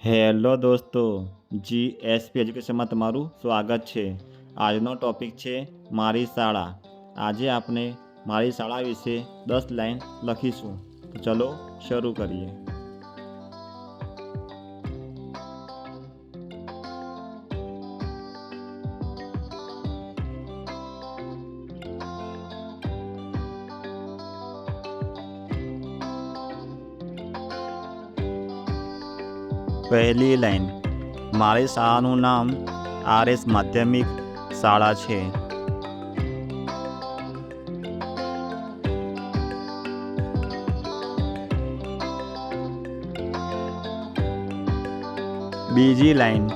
Hello દોસ્તો, GSP એજ્યુકેશનમાં તમારું સ્વાગત છે। આજનો ટોપિક છે મારી શાળા। આજે આપણે મારી શાળા વિશે 10 લાઈન લખીશું। તો ચલો શરૂ કરીએ। પહેલી લાઈન, મારી શાળાનું નામ RS માધ્યમિક શાળા છે। બીજી લાઈન,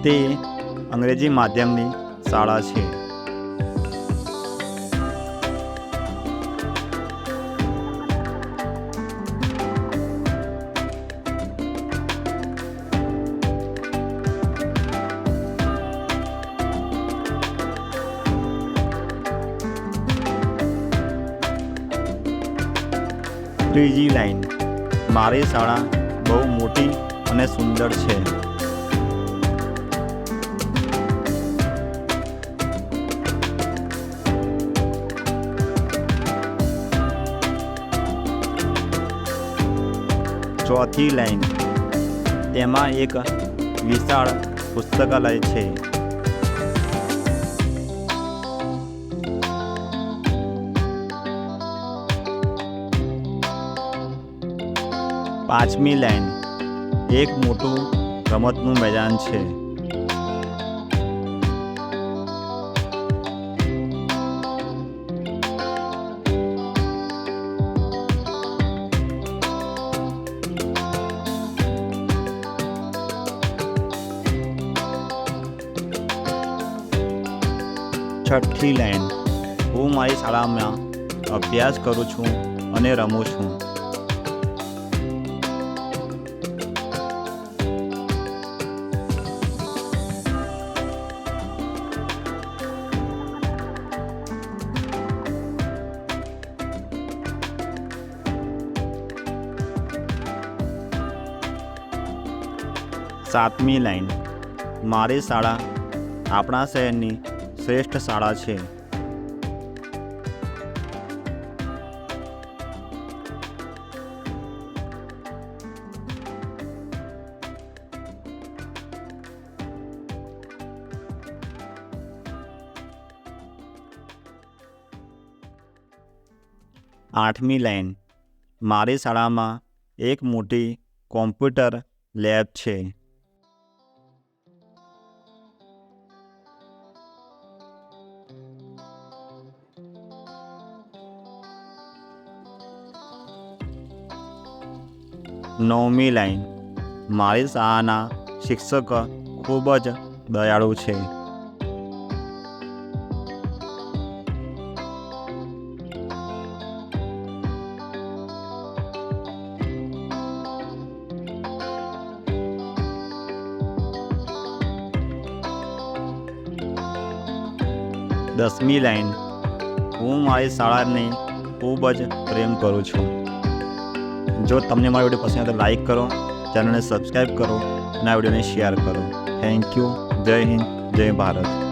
તે અંગ્રેજી માધ્યમની શાળા છે। ત્રીજી લાઈન, મારી શાળા બહુ મોટી અને સુંદર છે। ચોથી લાઈન, તેમાં એક વિશાળ પુસ્તકાલય છે। પાંચમી લાઈન, એક મોટું રમતનું મેદાન છે। છઠ્ઠી લાઈન, હું મારી શાળામાં અભ્યાસ કરું છું અને રમું છું। સાતમી લાઈન, મારી શાળા આપણા શહેરની શ્રેષ્ઠ શાળા છે। આઠમી લાઈન, મારી શાળામાં એક મોટી કોમ્પ્યુટર લેબ છે। નવમી લાઈન, મારી શાળાના શિક્ષક ખૂબ જ દયાળુ છે। દસમી લાઈન, હું મારી શાળાને ખૂબ જ પ્રેમ કરું છું। જો તમને મારો વિડીયો પસંદ આવે તો લાઈક કરો, ચેનલને સબસ્ક્રાઈબ કરો અને આ વિડીયોને શેર કરો। Thank you. જય હિન્દ, જય ભારત।